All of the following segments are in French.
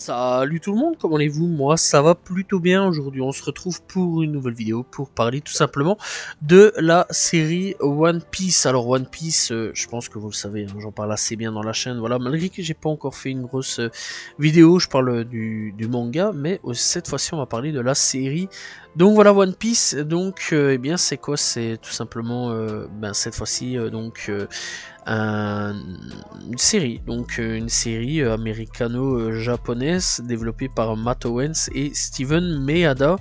Salut tout le monde, comment allez-vous? Moi ça va plutôt bien. Aujourd'hui on se retrouve pour une nouvelle vidéo pour parler tout simplement de la série One Piece. Alors One Piece, je pense que vous le savez, hein, j'en parle assez bien dans la chaîne, voilà, malgré que j'ai pas encore fait une grosse vidéo, je parle du manga, mais cette fois-ci on va parler de la série. Donc voilà One Piece, donc eh bien c'est quoi? C'est tout simplement cette fois-ci une série, donc une série américano-japonaise développée par Matt Owens et Steven Meada,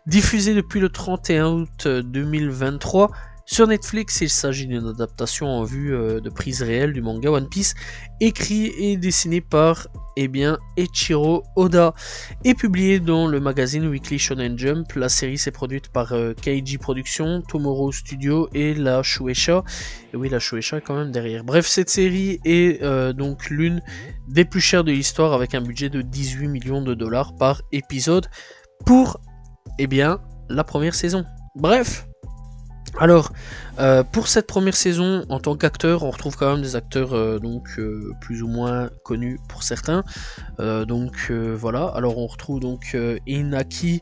diffusée depuis le 31 août 2023 sur Netflix. Il s'agit d'une adaptation en vue de prise réelle du manga One Piece, écrit et dessiné par Eiichiro Oda et publié dans le magazine Weekly Shonen Jump. La série s'est produite par Keiji Productions, Tomorrow Studio et la Shueisha. Et oui, la Shueisha est quand même derrière. Bref, cette série est donc l'une des plus chères de l'histoire, avec un budget de 18 millions de dollars par épisode pour la première saison. Bref. Alors, pour cette première saison, en tant qu'acteur, on retrouve quand même des acteurs plus ou moins connus pour certains. Voilà, alors on retrouve donc Inaki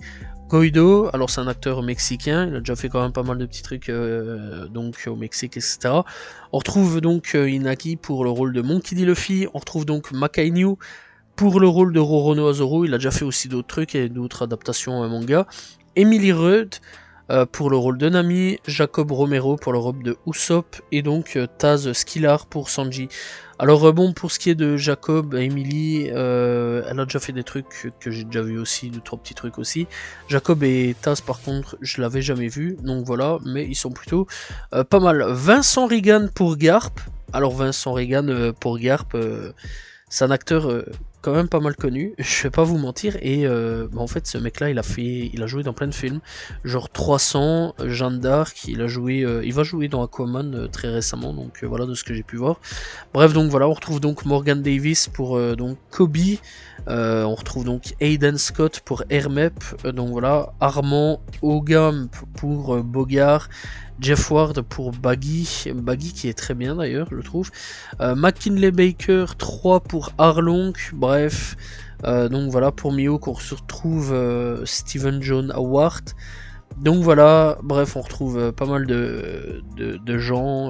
Koido. Alors c'est un acteur mexicain, il a déjà fait quand même pas mal de petits trucs au Mexique, etc. On retrouve donc Inaki pour le rôle de Monkey D. Luffy. On retrouve donc Makainu pour le rôle de Roronoa Zoro. Il a déjà fait aussi d'autres trucs et d'autres adaptations manga. Emily Rudd pour le rôle de Nami, Jacob Romero pour le rôle de Usopp, et donc Taz Skillar pour Sanji. Alors pour ce qui est de Jacob, Emily, elle a déjà fait des trucs que j'ai déjà vu aussi, 2-3 petits trucs aussi. Jacob et Taz par contre, je l'avais jamais vu, donc voilà, mais ils sont plutôt pas mal. Vincent Regan pour Garp. Alors Vincent Regan pour Garp, c'est un acteur quand même pas mal connu, je vais pas vous mentir, et en fait ce mec là il a joué dans plein de films, genre 300, Jeanne d'Arc, il va jouer dans Aquaman très récemment, donc voilà, de ce que j'ai pu voir. Bref, donc voilà, on retrouve donc Morgan Davis pour donc Kobe, on retrouve donc Aiden Scott pour Hermep, donc voilà, Armand Ogam pour Bogart, Jeff Ward pour Baggy qui est très bien d'ailleurs, je trouve. McKinley Baker 3 pour Arlong, bref. Donc voilà, pour Mihawk on se retrouve Stephen John Howard. Donc voilà, bref, on retrouve pas mal de gens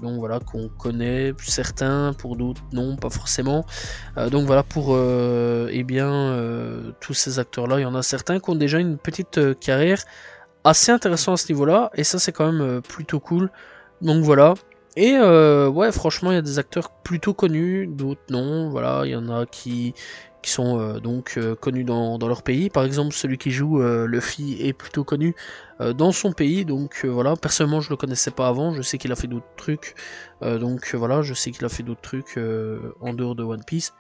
donc voilà, qu'on connaît, certains, pour d'autres non, pas forcément. Donc voilà, pour tous ces acteurs là, il y en a certains qui ont déjà une petite carrière assez intéressant à ce niveau-là, et ça c'est quand même plutôt cool. Donc voilà. Et ouais, franchement, il y a des acteurs plutôt connus, d'autres non. Voilà, il y en a qui sont connus dans leur pays. Par exemple, celui qui joue Luffy est plutôt connu dans son pays. Donc voilà, personnellement, je le connaissais pas avant. Je sais qu'il a fait d'autres trucs. Voilà, je sais qu'il a fait d'autres trucs en dehors de One Piece.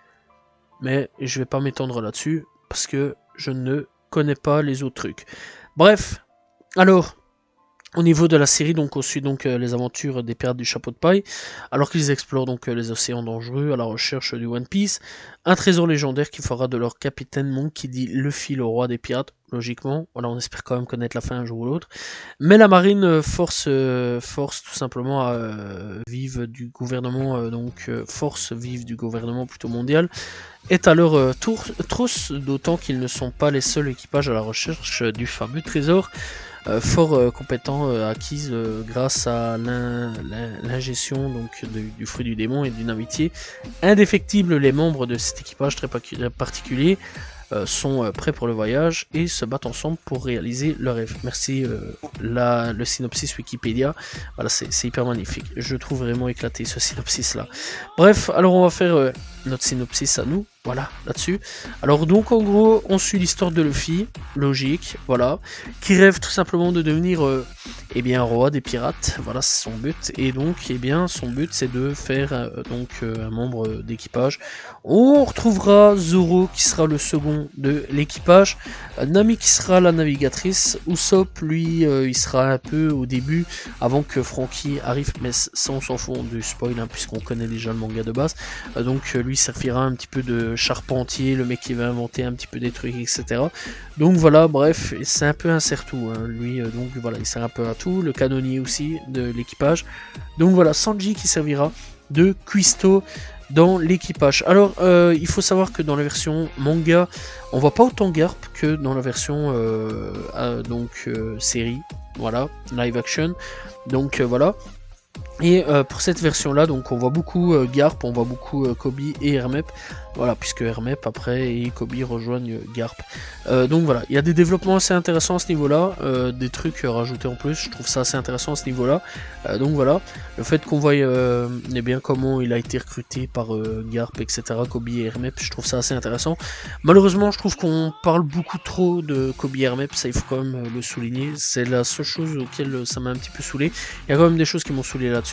Mais je vais pas m'étendre là-dessus parce que je ne connais pas les autres trucs. Bref. Alors, au niveau de la série, donc on suit donc les aventures des pirates du chapeau de paille, alors qu'ils explorent donc les océans dangereux à la recherche du One Piece, un trésor légendaire qui fera de leur capitaine Monkey D. Luffy le roi des pirates, logiquement. Voilà, on espère quand même connaître la fin un jour ou l'autre. Mais la marine force tout simplement à vive du gouvernement, force vive du gouvernement plutôt mondial, est à leur trousse, d'autant qu'ils ne sont pas les seuls équipages à la recherche du fameux trésor. Fort compétent, acquise grâce à l'ingestion du fruit du démon et d'une amitié indéfectible. Les membres de cet équipage très particulier sont prêts pour le voyage et se battent ensemble pour réaliser leur rêve. Merci le synopsis Wikipédia, voilà, c'est hyper magnifique, je trouve vraiment éclaté ce synopsis là. Bref, alors on va faire notre synopsis à nous, voilà, là-dessus. Alors donc en gros, on suit l'histoire de Luffy, logique, voilà, qui rêve tout simplement de devenir roi des pirates, voilà, c'est son but, et donc son but c'est de faire un membre d'équipage. On retrouvera Zoro qui sera le second de l'équipage, Nami qui sera la navigatrice, Usopp lui il sera un peu au début avant que Franky arrive, mais ça on s'en fout du spoil hein, puisqu'on connaît déjà le manga de base. Lui servira un petit peu de charpentier, le mec qui va inventer un petit peu des trucs, etc. Donc voilà, bref, c'est un peu un serre-tout hein. Lui voilà, il sert un peu à tout, le canonnier aussi de l'équipage. Donc voilà, Sanji qui servira de Cuisto dans l'équipage. Alors, il faut savoir que dans la version manga, on voit pas autant Garp que dans la version série, voilà, live action. Donc voilà. Et pour cette version là, donc on voit beaucoup Garp, on voit beaucoup Kobe et Hermep, voilà, puisque Hermep après et Kobe rejoignent Garp. Donc voilà, il y a des développements assez intéressants à ce niveau là, des trucs rajoutés en plus, je trouve ça assez intéressant à ce niveau là. Donc voilà, le fait qu'on voit bien comment il a été recruté par Garp, etc., Kobe et Hermep, je trouve ça assez intéressant. Malheureusement, je trouve qu'on parle beaucoup trop de Kobe et Hermep, ça il faut quand même le souligner, c'est la seule chose auquel ça m'a un petit peu saoulé. Il y a quand même des choses qui m'ont saoulé là-dessus.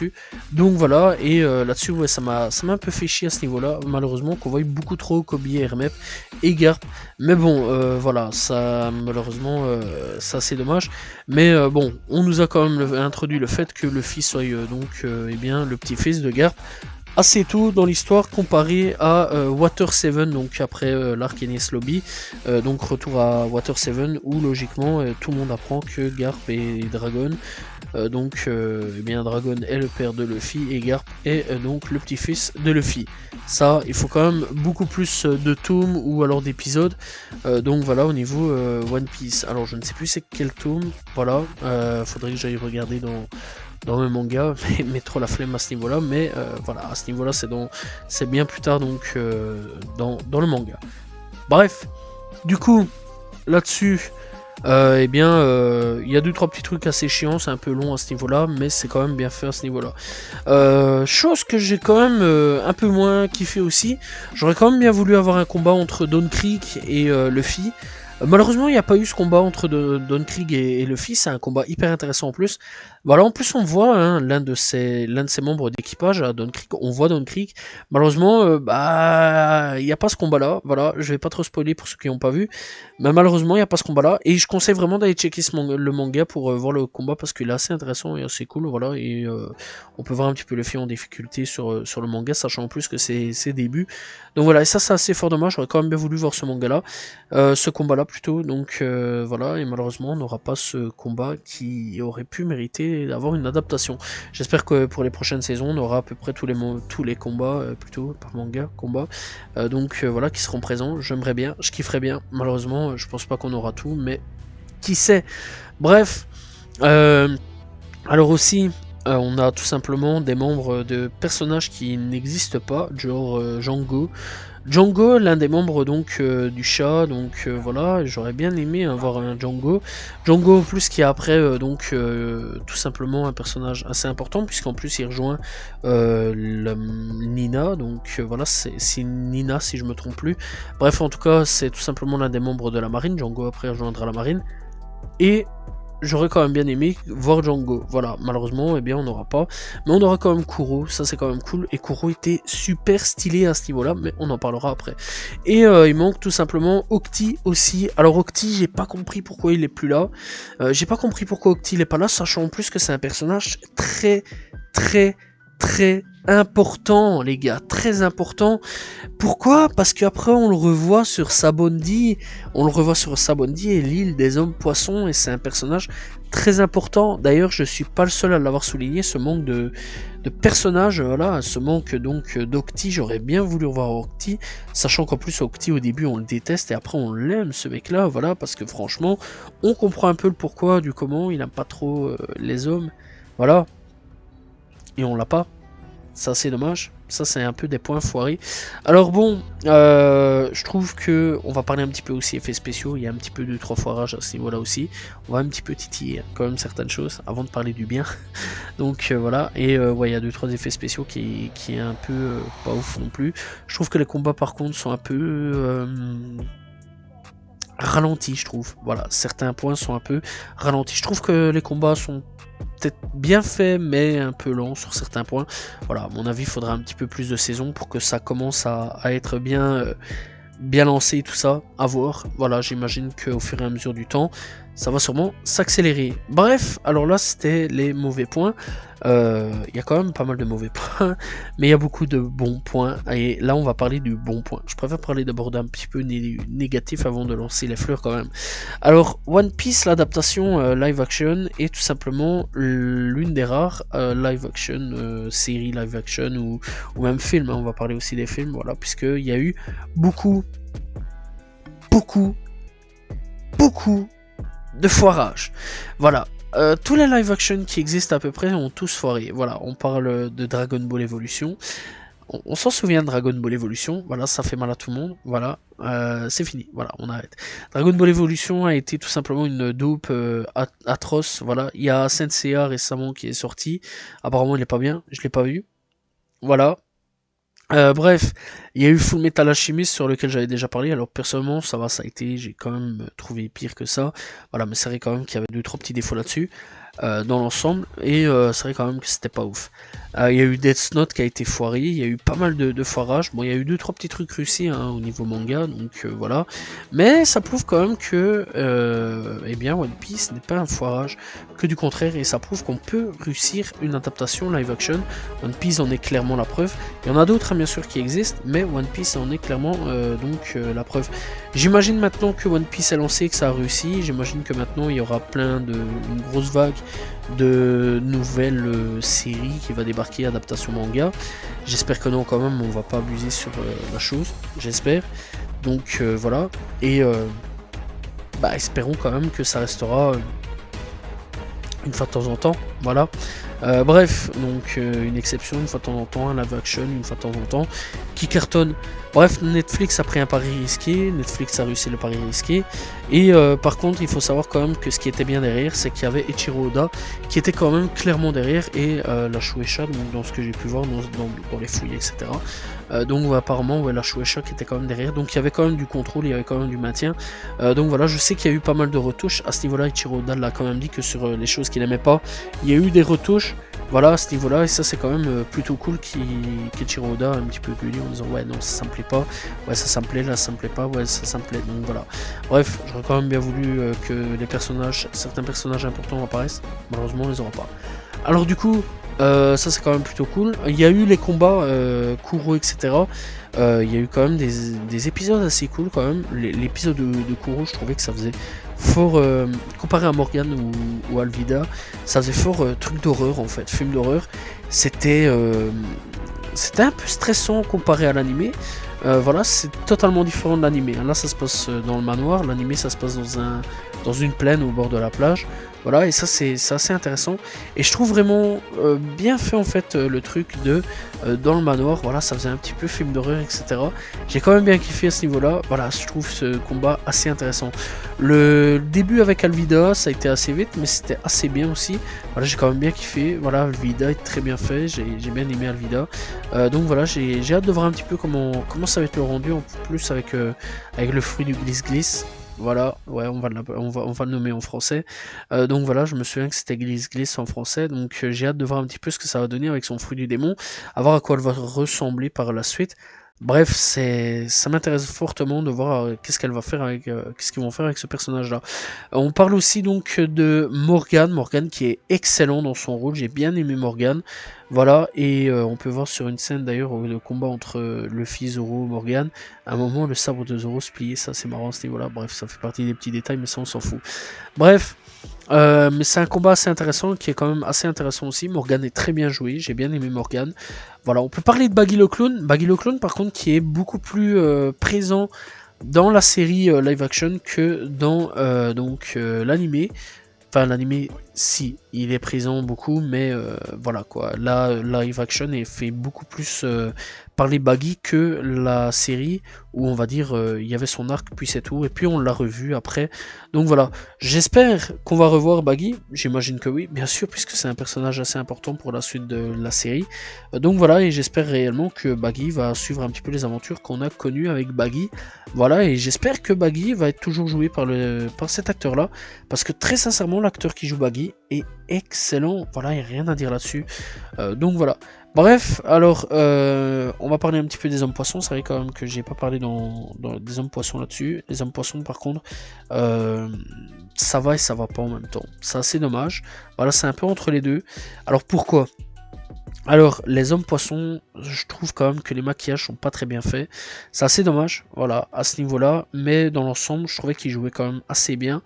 Donc voilà, et là-dessus, ouais, ça m'a un peu fait chier à ce niveau-là, malheureusement, qu'on voit beaucoup trop Kobe, Hermep et Garp. Mais bon, voilà, ça, malheureusement, ça c'est dommage. Mais bon, on nous a quand même introduit le fait que Luffy soit eh bien, le petit-fils de Garp. Assez tôt dans l'histoire comparé à Water 7, donc après l'arc Enies Lobby, donc retour à Water 7 où logiquement tout le monde apprend que Garp est Dragon, eh bien Dragon est le père de Luffy et Garp est donc le petit-fils de Luffy. Ça, il faut quand même beaucoup plus de tomes ou alors d'épisodes, donc voilà au niveau One Piece. Alors je ne sais plus c'est quel tome, voilà, faudrait que j'aille regarder dans le manga, mais trop la flemme à ce niveau là, mais voilà, à ce niveau là c'est bien plus tard donc dans le manga. Bref, du coup là-dessus eh bien il y a 2-3 petits trucs assez chiants, c'est un peu long à ce niveau là, mais c'est quand même bien fait à ce niveau là. Chose que j'ai quand même un peu moins kiffé aussi, j'aurais quand même bien voulu avoir un combat entre Don Krieg et Luffy. Malheureusement, il n'y a pas eu ce combat entre Don Krieg et Luffy, c'est un combat hyper intéressant en plus. Voilà, en plus on voit hein, l'un de ses membres d'équipage, Don Krieg, on voit Don Krieg. Malheureusement, il n'y a pas ce combat-là. Voilà, je vais pas trop spoiler pour ceux qui n'ont pas vu, mais malheureusement il n'y a pas ce combat-là. Et je conseille vraiment d'aller checker le manga pour voir le combat parce qu'il est assez intéressant et assez cool. Voilà, et on peut voir un petit peu Luffy en difficulté sur le manga, sachant en plus que c'est ses débuts. Donc voilà, et ça c'est assez fort dommage. J'aurais quand même bien voulu voir ce manga-là, ce combat-là plutôt. Donc voilà, et malheureusement on n'aura pas ce combat qui aurait pu mériter d'avoir une adaptation. J'espère que pour les prochaines saisons on aura à peu près tous les combats plutôt par manga combat voilà qui seront présents. J'aimerais bien, je kifferais bien. Malheureusement je pense pas qu'on aura tout, mais qui sait. Bref, alors aussi on a tout simplement des membres de personnages qui n'existent pas, genre Django. Django, l'un des membres donc du chat, donc voilà, j'aurais bien aimé avoir un Django. Django en plus qui est après tout simplement un personnage assez important puisqu'en plus il rejoint Nina, donc voilà, c'est Nina si je me trompe plus. Bref, en tout cas, c'est tout simplement l'un des membres de la marine. Django après rejoindra la marine. Et j'aurais quand même bien aimé voir Django. Voilà, malheureusement, eh bien, on n'aura pas. Mais on aura quand même Kuro, ça c'est quand même cool. Et Kuro était super stylé à ce niveau-là, mais on en parlera après. Et il manque tout simplement Octi aussi. Alors Octi, j'ai pas compris pourquoi il est plus là. J'ai pas compris pourquoi Octi il est pas là, sachant en plus que c'est un personnage très important, les gars, très important. Pourquoi? Parce qu'après on le revoit sur Sabondi, et l'île des hommes poissons, et c'est un personnage très important. D'ailleurs, je suis pas le seul à l'avoir souligné, ce manque de personnages, voilà, ce manque donc d'Octi. J'aurais bien voulu revoir Octi, sachant qu'en plus Octi au début on le déteste et après on l'aime, ce mec là, voilà, parce que franchement on comprend un peu le pourquoi du comment, il n'aime pas trop les hommes, voilà. Et on l'a pas, ça c'est dommage, ça c'est un peu des points foirés. Alors bon, je trouve que on va parler un petit peu aussi effets spéciaux, il y a un petit peu de 3 foirages à ce niveau là aussi, on va un petit peu titiller quand même certaines choses avant de parler du bien. Donc voilà, et ouais, il y a 2-3 effets spéciaux qui est un peu pas ouf non plus. Je trouve que les combats par contre sont un peu ralentis, je trouve, voilà, certains points sont un peu ralentis. Je trouve que les combats sont peut-être bien fait mais un peu lent sur certains points. Voilà, à mon avis il faudra un petit peu plus de saison pour que ça commence à être bien lancé et tout ça, à voir. Voilà, j'imagine qu'au fur et à mesure du temps ça va sûrement s'accélérer. Bref, alors là c'était les mauvais points. Il y a quand même pas mal de mauvais points, mais il y a beaucoup de bons points. Et là on va parler du bon point. Je préfère parler d'abord d'un petit peu négatif avant de lancer les fleurs quand même. Alors One Piece, l'adaptation live action est tout simplement l'une des rares live action, séries live action ou même film, hein. On va parler aussi des films, voilà, puisqu'il y a eu beaucoup de foirage. Voilà. Tous les live action qui existent à peu près ont tous foiré. Voilà, on parle de Dragon Ball Evolution. On s'en souvient de Dragon Ball Evolution. Voilà, ça fait mal à tout le monde. Voilà, c'est fini. Voilà, on arrête. Dragon Ball Evolution a été tout simplement une dope atroce. Voilà, il y a Saint Seiya récemment qui est sorti. Apparemment, il est pas bien. Je l'ai pas vu. Voilà. Bref, il y a eu Full Metal Alchemist sur lequel j'avais déjà parlé. Alors personnellement, ça va, ça a été, j'ai quand même trouvé pire que ça. Voilà, mais c'est vrai quand même qu'il y avait 2-3 petits défauts là-dessus dans l'ensemble. Et c'est vrai quand même que c'était pas ouf. Il y a eu Death Note qui a été foiré. Il y a eu pas mal de foirages. Bon, il y a eu 2-3 petits trucs réussis hein, au niveau manga, donc voilà. Mais ça prouve quand même que, eh bien, One Piece n'est pas un foirage, que du contraire, et ça prouve qu'on peut réussir une adaptation live action. One Piece en est clairement la preuve. Il y en a d'autres, hein, bien sûr, qui existent, mais One Piece en est clairement la preuve. J'imagine maintenant que One Piece est lancé, que ça a réussi. J'imagine que maintenant il y aura une grosse vague de nouvelles séries qui va débarquer, adaptation manga. J'espère que non, quand même, on va pas abuser sur la chose. J'espère. Donc voilà. Et espérons quand même que ça restera une fois de temps en temps. Voilà. Bref, donc une exception une fois de temps en temps, un live action une fois de temps en temps, qui cartonne. Bref, Netflix a pris un pari risqué, Netflix a réussi le pari risqué, et par contre il faut savoir quand même que ce qui était bien derrière, c'est qu'il y avait Eiichiro Oda, qui était quand même clairement derrière, et la Shueisha, donc dans ce que j'ai pu voir, dans les fouilles, etc. Donc apparemment, ouais, la Shueisha qui était quand même derrière, donc il y avait quand même du contrôle, il y avait quand même du maintien. Donc voilà, je sais qu'il y a eu pas mal de retouches, à ce niveau-là, Eiichiro Oda l'a quand même dit que sur les choses qu'il n'aimait pas, il y a eu des retouches. Voilà, à ce niveau-là, et ça c'est quand même plutôt cool qu'Eiichiro Oda un petit peu gueulé en disant ouais non ça me plaît pas, ouais ça me plaît, là ça me plaît pas, ouais ça me plaît, donc voilà. Bref, j'aurais quand même bien voulu que certains personnages importants apparaissent, malheureusement on les aura pas. Alors du coup, ça c'est quand même plutôt cool. Il y a eu les combats, Kuro, etc. Il y a eu quand même des épisodes assez cool quand même. L'épisode de Kuro, je trouvais que ça faisait fort, comparé à Morgan ou Alvida, ça faisait fort truc d'horreur en fait, film d'horreur. C'était un peu stressant comparé à l'animé. Voilà, c'est totalement différent de l'animé. Là, ça se passe dans le manoir. L'animé, ça se passe dans une plaine au bord de la plage. Voilà, et ça, c'est assez intéressant. Et je trouve vraiment bien fait, en fait, le truc de dans le manoir. Voilà, ça faisait un petit peu film d'horreur, etc. J'ai quand même bien kiffé à ce niveau-là. Voilà, je trouve ce combat assez intéressant. Le début avec Alvida, ça a été assez vite, mais c'était assez bien aussi. Voilà, j'ai quand même bien kiffé. Voilà, Alvida est très bien fait. J'ai bien aimé Alvida. Donc voilà, j'ai hâte de voir un petit peu comment ça va être le rendu, en plus avec le fruit du glisse-glisse. Voilà, ouais, on va le nommer en français. Donc voilà, je me souviens que c'était glisse-glisse en français, donc j'ai hâte de voir un petit peu ce que ça va donner avec son fruit du démon, à voir à quoi elle va ressembler par la suite. Bref, ça m'intéresse fortement de voir qu'est-ce qu'ils vont faire avec ce personnage-là. On parle aussi donc de Morgan qui est excellent dans son rôle, j'ai bien aimé Morgan. Voilà, et on peut voir sur une scène d'ailleurs le combat entre Luffy, Zoro, Morgan, à un moment le sabre de Zoro se pliait, ça c'est marrant à ce niveau-là. Bref, ça fait partie des petits détails, mais ça on s'en fout. Bref. Mais c'est un combat assez intéressant, qui est quand même assez intéressant aussi. Morgan est très bien joué, j'ai bien aimé Morgan. Voilà, on peut parler de Baggy le Clown. Baggy le Clown par contre qui est beaucoup plus présent dans la série live action que dans l'animé. Enfin l'animé, si, il est présent beaucoup, mais voilà quoi. Là, live action est fait beaucoup plus par les Baggy que la série, où on va dire il y avait son arc, puis c'est tout, et puis on l'a revu après. Donc voilà, j'espère qu'on va revoir Baggy, j'imagine que oui, bien sûr, puisque c'est un personnage assez important pour la suite de la série. Donc voilà, et j'espère réellement que Baggy va suivre un petit peu les aventures qu'on a connues avec Baggy. Voilà, et j'espère que Baggy va être toujours joué par cet acteur-là, parce que très sincèrement, l'acteur qui joue Baggy est excellent, voilà, il n'y a rien à dire là-dessus. Donc voilà. Bref, alors, on va parler un petit peu des hommes poissons. C'est vrai quand même que j'ai pas parlé dans des hommes poissons là-dessus. Les hommes poissons, par contre, euh, ça va et ça va pas en même temps. C'est assez dommage. Voilà, c'est un peu entre les deux. Alors pourquoi? Alors, les hommes poissons, je trouve quand même que les maquillages sont pas très bien faits. C'est assez dommage, voilà, à ce niveau-là. Mais dans l'ensemble, je trouvais qu'ils jouaient quand même assez bien.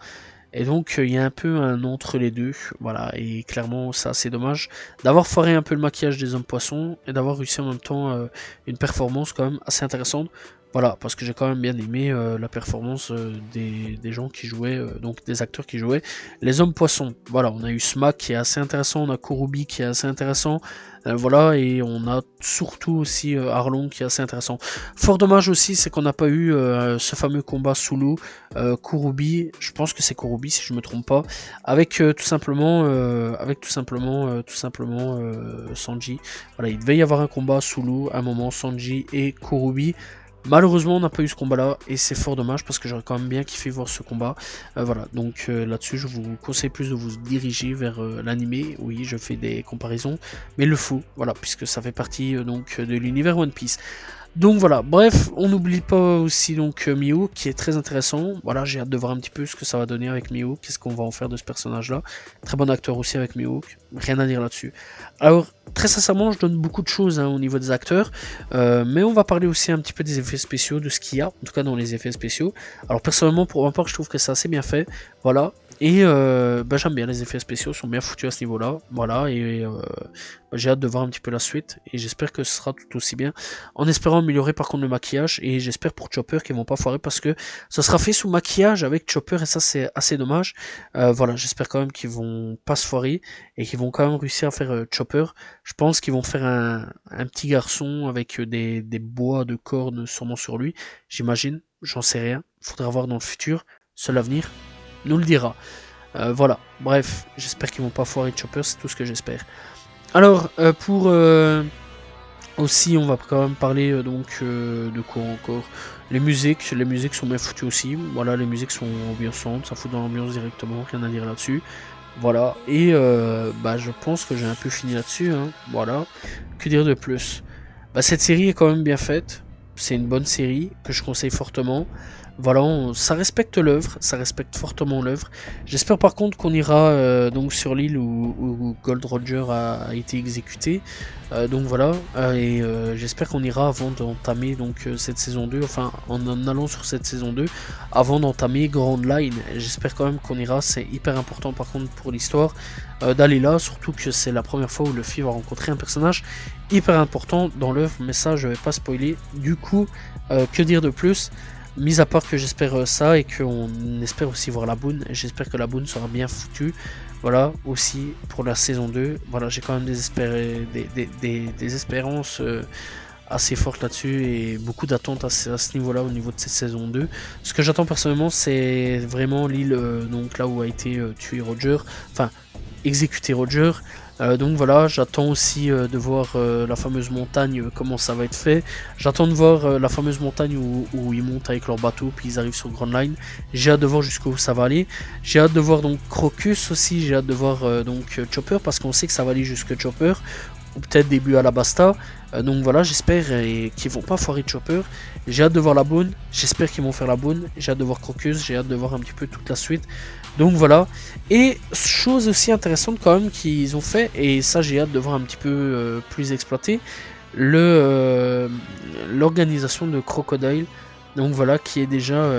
Et donc il y a un peu un entre les deux, voilà, et clairement c'est assez dommage d'avoir foiré un peu le maquillage des hommes poissons et d'avoir réussi en même temps une performance quand même assez intéressante. Voilà, parce que j'ai quand même bien aimé la performance des gens qui jouaient, donc des acteurs qui jouaient les hommes poissons. Voilà, on a eu Smack qui est assez intéressant, on a Kurubi qui est assez intéressant, voilà, et on a surtout aussi Arlong qui est assez intéressant. Fort dommage aussi, c'est qu'on n'a pas eu ce fameux combat Sulu, Kurubi, je pense que c'est Kurubi si je me trompe pas, avec tout simplement Sanji. Voilà, il devait y avoir un combat Sulu, à un moment Sanji et Kurubi. Malheureusement, on n'a pas eu ce combat-là, et c'est fort dommage parce que j'aurais quand même bien kiffé voir ce combat. Voilà, donc là-dessus, je vous conseille plus de vous diriger vers l'animé. Oui, je fais des comparaisons, mais il le faut, voilà, puisque ça fait partie donc de l'univers One Piece. Donc voilà, bref, on n'oublie pas aussi donc Mihawk qui est très intéressant. Voilà, j'ai hâte de voir un petit peu ce que ça va donner avec Mihawk, qu'est-ce qu'on va en faire de ce personnage-là. Très bon acteur aussi avec Mihawk, rien à dire là-dessus. Alors, très sincèrement, je donne beaucoup de choses au niveau des acteurs, mais on va parler aussi un petit peu des effets spéciaux, de ce qu'il y a, en tout cas dans les effets spéciaux. Alors personnellement, pour ma part, je trouve que c'est assez bien fait, voilà. Et j'aime bien, les effets spéciaux sont bien foutus à ce niveau-là, voilà, et j'ai hâte de voir un petit peu la suite, et j'espère que ce sera tout aussi bien, en espérant améliorer par contre le maquillage, et j'espère pour Chopper qu'ils vont pas foirer, parce que ça sera fait sous maquillage avec Chopper, et ça c'est assez dommage, voilà, j'espère quand même qu'ils vont pas se foirer, et qu'ils vont quand même réussir à faire Chopper. Je pense qu'ils vont faire un petit garçon avec des bois de cornes sûrement sur lui, j'imagine, j'en sais rien, faudra voir dans le futur, seul l'avenir nous le dira. Voilà, bref, j'espère qu'ils vont pas foirer Chopper, c'est tout ce que j'espère. Alors, pour aussi, on va quand même parler de quoi encore. Les musiques sont bien foutues aussi. Voilà, les musiques sont ambiançantes, ça fout dans l'ambiance directement, rien à dire là-dessus. Voilà, et je pense que j'ai un peu fini là-dessus, hein. Voilà, que dire de plus? Cette série est quand même bien faite, c'est une bonne série que je conseille fortement. Voilà, ça respecte l'œuvre, ça respecte fortement l'œuvre. J'espère par contre qu'on ira donc sur l'île où Gold Roger a été exécuté. Donc voilà, j'espère qu'on ira avant d'entamer donc cette saison 2, enfin en allant sur cette saison 2, avant d'entamer Grand Line. J'espère quand même qu'on ira, c'est hyper important par contre pour l'histoire d'aller là, surtout que c'est la première fois où Luffy va rencontrer un personnage hyper important dans l'œuvre, mais ça je vais pas spoiler. Du coup, que dire de plus? Mis à part que j'espère ça et qu'on espère aussi voir la boune, j'espère que la boune sera bien foutue. Voilà, aussi pour la saison 2. Voilà, j'ai quand même des espérances assez fortes là-dessus et beaucoup d'attentes à ce niveau-là, au niveau de cette saison 2. Ce que j'attends personnellement, c'est vraiment l'île donc là où a été tué Roger, enfin exécuté Roger. Donc voilà, j'attends aussi de voir la fameuse montagne, comment ça va être fait. J'attends de voir la fameuse montagne où ils montent avec leur bateau, puis ils arrivent sur Grand Line. J'ai hâte de voir jusqu'où ça va aller. J'ai hâte de voir donc Crocus aussi, j'ai hâte de voir donc Chopper, parce qu'on sait que ça va aller jusque Chopper, ou peut-être début Alabasta. Donc voilà, j'espère qu'ils vont pas foirer Chopper. J'ai hâte de voir la bonne, j'espère qu'ils vont faire la bonne. J'ai hâte de voir Crocus, j'ai hâte de voir un petit peu toute la suite. Donc voilà, et chose aussi intéressante quand même qu'ils ont fait, et ça j'ai hâte de voir un petit peu plus exploité, l'organisation de Crocodile, donc voilà, qui est déjà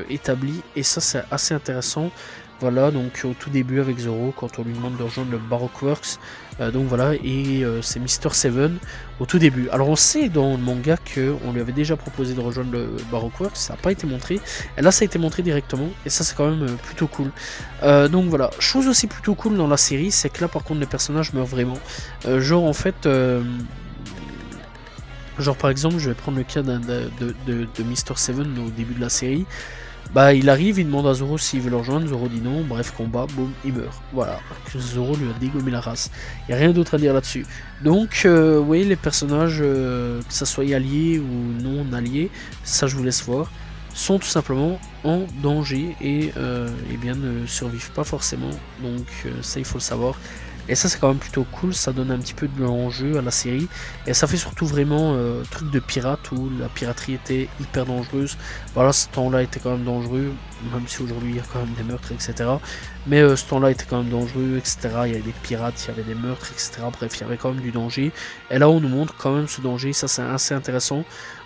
établie, et ça c'est assez intéressant. Voilà, donc au tout début avec Zoro, quand on lui demande de rejoindre le Baroque Works, donc voilà, et c'est Mister Seven au tout début. Alors on sait dans le manga qu'on lui avait déjà proposé de rejoindre le Baroque Works, ça n'a pas été montré, et là ça a été montré directement, et ça c'est quand même plutôt cool. Donc voilà, chose aussi plutôt cool dans la série, c'est que là par contre les personnages meurent vraiment. Genre en fait, genre par exemple, je vais prendre le cas de Mister Seven au début de la série. Il arrive, il demande à Zoro s'il veut le rejoindre, Zoro dit non, bref, combat, boum, il meurt. Voilà, Zoro lui a dégommé la race. Il n'y a rien d'autre à dire là-dessus. Donc, vous voyez, les personnages, que ça soit alliés ou non alliés, ça je vous laisse voir, sont tout simplement en danger et bien ne survivent pas forcément. Donc, ça il faut le savoir. et ça c'est quand même plutôt cool, ça donne un petit peu de l'enjeu à la série, et ça fait surtout vraiment truc de pirate où la piraterie était hyper dangereuse. Voilà, ce temps-là était quand même dangereux, même si aujourd'hui il y a quand même des meurtres, etc. Mais ce temps-là était quand même dangereux, etc. Il y avait des pirates, il y avait des meurtres, etc. Bref, il y avait quand même du danger, et là on nous montre quand même ce danger, ça c'est assez intéressant.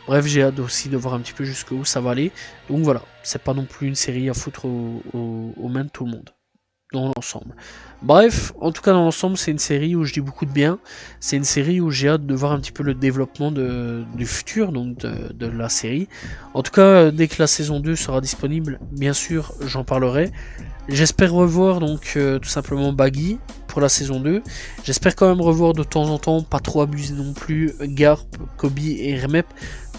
Bref, j'ai hâte aussi de voir un petit peu jusqu'où ça va aller. Donc voilà, c'est pas non plus une série à foutre aux mains de tout le monde, dans l'ensemble. Bref, en tout cas dans l'ensemble, c'est une série où je dis beaucoup de bien. C'est une série où j'ai hâte de voir un petit peu le développement du futur, donc de la série. En tout cas, dès que la saison 2 sera disponible, bien sûr, j'en parlerai. J'espère revoir donc tout simplement Baggy pour la saison 2. J'espère quand même revoir de temps en temps, pas trop abuser non plus, Garp, Kobe et Remep.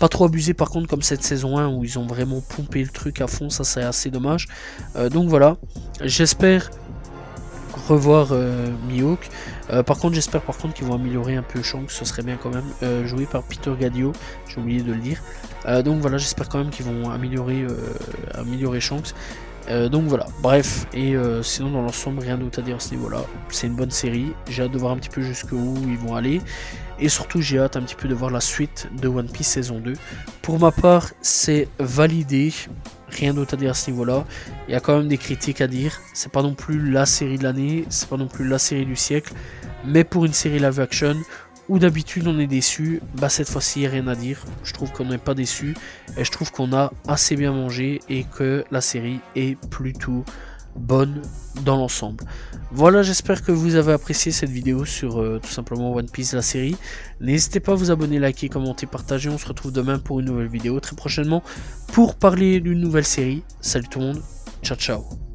Pas trop abusé par contre comme cette saison 1 où ils ont vraiment pompé le truc à fond, ça c'est assez dommage. Donc voilà, j'espère revoir Mihawk. Par contre j'espère qu'ils vont améliorer un peu Shanks, ce serait bien quand même, joué par Peter Gadio, j'ai oublié de le dire. Donc voilà, j'espère quand même qu'ils vont améliorer Shanks. Donc voilà, bref, et sinon dans l'ensemble rien d'autre à dire à ce niveau là, c'est une bonne série, j'ai hâte de voir un petit peu jusqu'où ils vont aller, et surtout j'ai hâte un petit peu de voir la suite de One Piece saison 2, pour ma part c'est validé, rien d'autre à dire à ce niveau là, il y a quand même des critiques à dire, c'est pas non plus la série de l'année, c'est pas non plus la série du siècle, mais pour une série live action, où d'habitude on est déçu, bah cette fois-ci il n'y a rien à dire, je trouve qu'on n'est pas déçu, et je trouve qu'on a assez bien mangé, et que la série est plutôt bonne dans l'ensemble. Voilà, j'espère que vous avez apprécié cette vidéo sur tout simplement One Piece la série. N'hésitez pas à vous abonner, liker, commenter, partager, on se retrouve demain pour une nouvelle vidéo très prochainement, pour parler d'une nouvelle série. Salut tout le monde, ciao ciao.